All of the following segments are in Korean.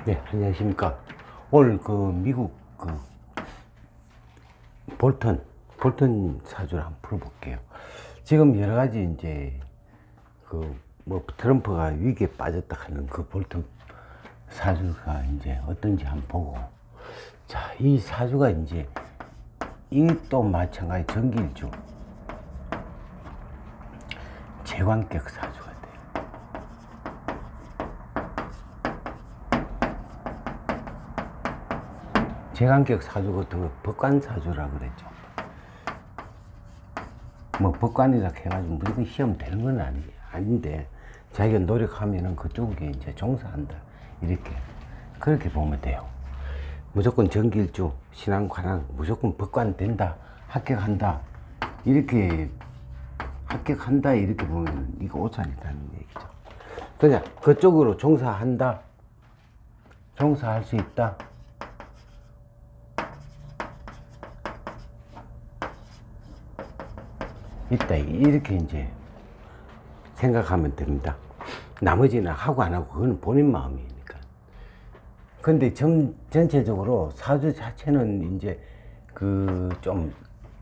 네, 안녕하십니까. 오늘 그 미국 그 볼턴 사주를 한번 풀어볼게요. 지금 여러 가지 이제 그 뭐 트럼프가 위기에 빠졌다 하는 그 볼턴 사주가 이제 어떤지 한번 보고, 자, 이 사주가 이제 이 또 마찬가지 정길주 제관격 사주가 돼요. 제관격 사주 같은 거 법관 사주라 그랬죠. 뭐 법관이라 해가지고 무조건 시험 되는 건 아닌데, 자기가 노력하면은 그쪽에 이제 종사한다, 이렇게 그렇게 보면 돼요. 무조건 정길주 신앙관왕 무조건 법관 된다, 합격한다, 이렇게 합격한다 이렇게 보면 이거 오산이라는 얘기죠. 그냥 그쪽으로 종사한다, 종사할 수 있다, 이렇게 이제 생각하면 됩니다. 나머지는 하고 안 하고 그건 본인 마음이니까. 근데 전체적으로 사주 자체는 이제 그 좀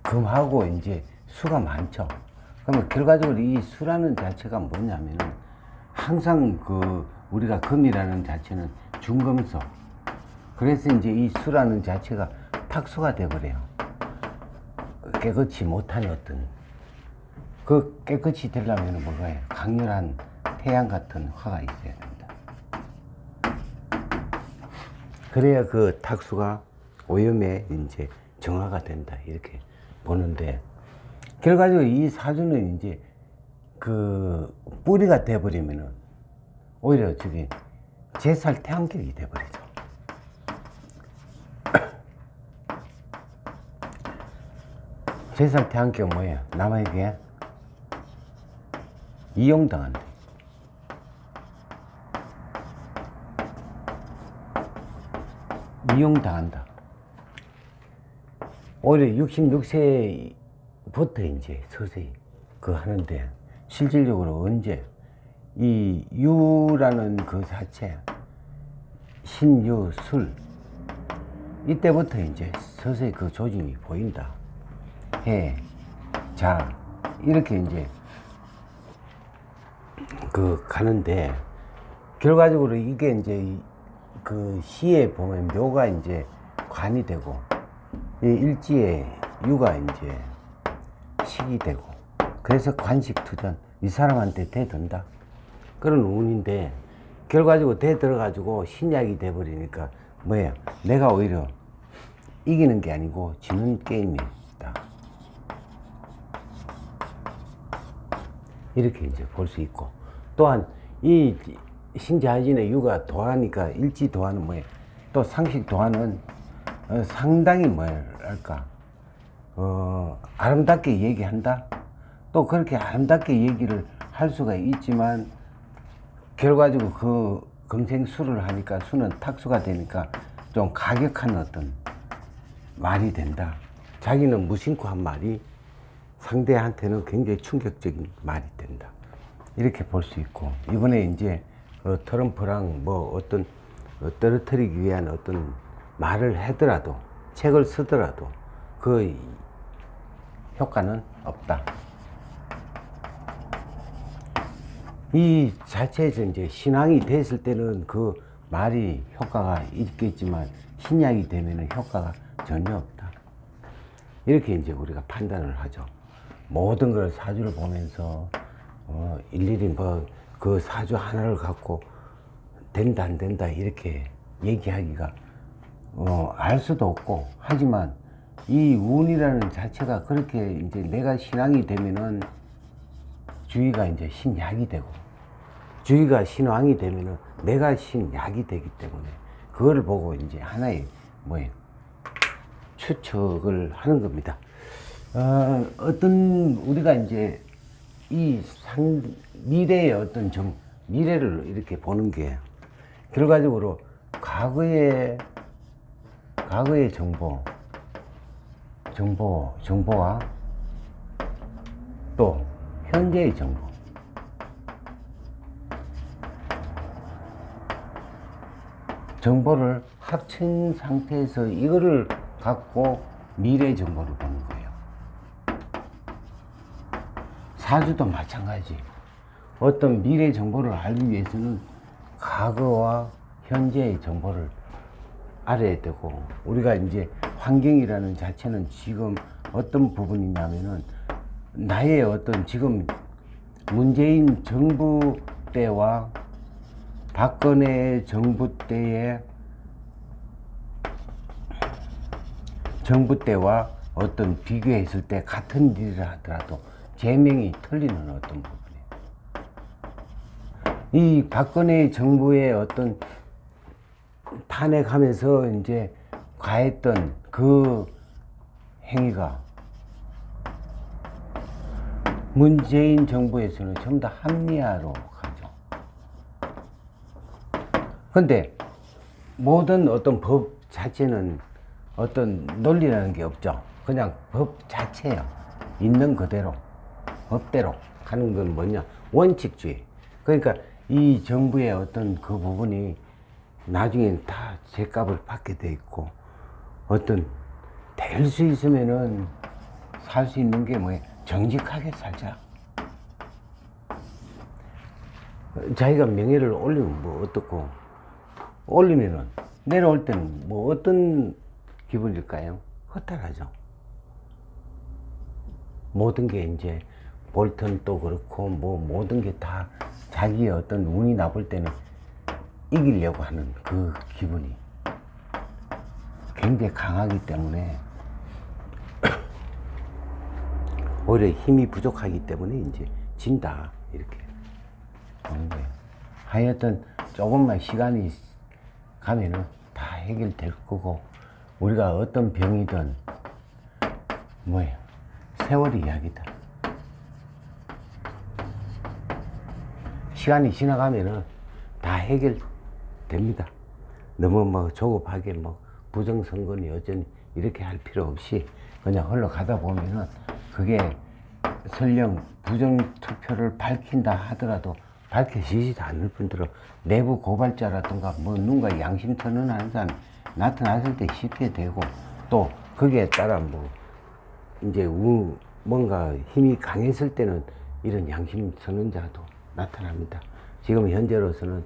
금하고 이제 수가 많죠. 그러면 결과적으로 이 수라는 자체가 뭐냐면은, 항상 그 우리가 금이라는 자체는 중금속, 그래서 이제 이 수라는 자체가 탁수가 돼버려요. 깨끗이 못한 어떤, 그 깨끗이 되려면 뭐가요? 강렬한 태양 같은 화가 있어야 된다. 그래야 그 탁수가 오염에 이제 정화가 된다, 이렇게 보는데, 결과적으로 이 사주는 이제 그 뿌리가 돼버리면은 오히려 저기 제살 태양격이 돼버리죠. 제살 태양격 뭐예요? 남에게 이용당한다. 이용당한다. 오히려 66세부터 이제 서서히 그 하는데, 실질적으로 언제 이 유라는 그 자체, 신유, 술, 이때부터 이제 서서히 그 조짐이 보인다. 해, 자, 이렇게 이제 그 가는데, 결과적으로 이게 이제 그 시에 보면 묘가 이제 관이 되고, 이 일지에 유가 이제 식이 되고, 그래서 관식투전, 이 사람한테 대든다, 그런 운인데, 결과적으로 대들어가지고 신약이 돼버리니까 뭐야, 내가 오히려 이기는 게 아니고 지는 게임이다, 이렇게 이제 볼 수 있고, 또한 이 신자진의 유가 도하니까, 일지 도하는 뭐예요? 또 상식 도하는 상당히 뭐랄까, 아름답게 얘기한다. 또 그렇게 아름답게 얘기를 할 수가 있지만, 결과적으로 그 금생수를 하니까, 수는 탁수가 되니까 좀 가격한 어떤 말이 된다. 자기는 무심코 한 말이 상대한테는 굉장히 충격적인 말이 된다, 이렇게 볼 수 있고, 이번에 이제 트럼프랑 뭐 어떤 떨어뜨리기 위한 어떤 말을 하더라도, 책을 쓰더라도 그 효과는 없다. 이 자체에서 이제 신앙이 됐을 때는 그 말이 효과가 있겠지만, 신약이 되면은 효과가 전혀 없다, 이렇게 이제 우리가 판단을 하죠. 모든 걸 사주를 보면서 일일이 뭐 그 사주 하나를 갖고 된다 안 된다 이렇게 얘기하기가 알 수도 없고, 하지만 이 운이라는 자체가 그렇게 이제 내가 신앙이 되면은 주의가 이제 신약이 되고, 주의가 신왕이 되면은 내가 신약이 되기 때문에, 그거를 보고 이제 하나의 뭐예요, 추측을 하는 겁니다. 어떤 우리가 이제 이 미래의 어떤 미래를 이렇게 보는 게, 결과적으로 과거의 정보와 또 현재의 정보, 정보를 합친 상태에서 이거를 갖고 미래 정보를 보는 거예요. 사주도 마찬가지. 어떤 미래 정보를 알기 위해서는 과거와 현재의 정보를 알아야 되고, 우리가 이제 환경이라는 자체는 지금 어떤 부분이냐면은 나의 어떤 지금 문재인 정부 때와 박근혜 정부 때의 정부 때와 어떤 비교했을 때 같은 일이라 하더라도 제명이 틀리는 어떤 부분이에요. 이 박근혜 정부의 어떤 탄핵하면서 이제 가했던 그 행위가 문재인 정부에서는 전부 다 합리화로 가죠. 근데 모든 어떤 법 자체는 어떤 논리라는 게 없죠. 그냥 법 자체예요. 있는 그대로, 법대로 하는 건 뭐냐? 원칙주의. 그러니까 이 정부의 어떤 그 부분이 나중엔 다 죗값을 받게 돼 있고, 어떤 될 수 있으면은 살 수 있는 게 뭐예요? 정직하게 살자. 자기가 명예를 올리면 뭐 어떻고, 올리면은 내려올 때는 뭐 어떤 기분일까요? 허탈하죠. 모든 게 이제 볼턴도 그렇고 뭐 모든 게 다 자기의 어떤 운이 나쁠 때는 이기려고 하는 그 기분이 굉장히 강하기 때문에 오히려 힘이 부족하기 때문에 이제 진다, 이렇게 하는 거예요. 하여튼 조금만 시간이 가면은 다 해결될 거고, 우리가 어떤 병이든 뭐예요? 세월이 이야기다. 시간이 지나가면은 다 해결됩니다. 너무 뭐 조급하게 뭐 부정선거니 여전히 이렇게 할 필요 없이 그냥 흘러가다 보면은, 그게 설령 부정투표를 밝힌다 하더라도 밝혀지지도 않을 뿐더러 내부 고발자라든가 뭐 누군가 양심 선언하는 사람이 나타났을 때 쉽게 되고, 또 거기에 따라 뭐 이제 뭔가 힘이 강했을 때는 이런 양심 선언자도 나타납니다. 지금 현재로서는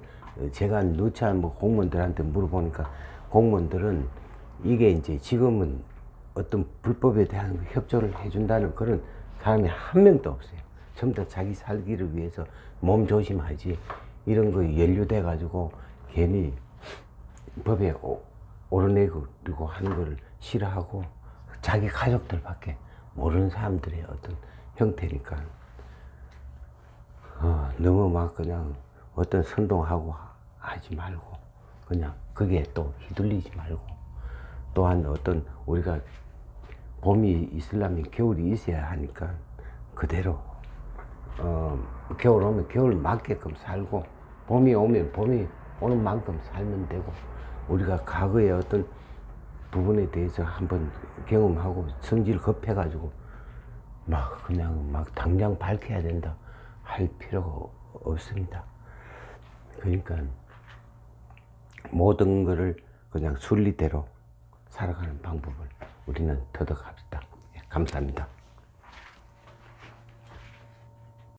제가 누차 뭐 공무원들한테 물어보니까, 공무원들은 이게 이제 지금은 어떤 불법에 대한 협조를 해준다는 그런 사람이 한 명도 없어요. 전부 다 자기 살기를 위해서 몸 조심하지, 이런 거 연루돼 가지고 괜히 법에 오르내리고 하는 걸 싫어하고, 자기 가족들밖에 모르는 사람들의 어떤 형태니까 너무 막 그냥 어떤 선동하고 하지 말고, 그냥 거기에 또 휘둘리지 말고, 또한 어떤 우리가 봄이 있으려면 겨울이 있어야 하니까 그대로 겨울 오면 겨울 맞게끔 살고, 봄이 오면 봄이 오는 만큼 살면 되고, 우리가 과거의 어떤 부분에 대해서 한번 경험하고 성질 급해가지고 막 그냥 막 당장 밝혀야 된다 할 필요가 없습니다. 그러니까 모든 거를 그냥 순리대로 살아가는 방법을 우리는 터득합시다. 감사합니다.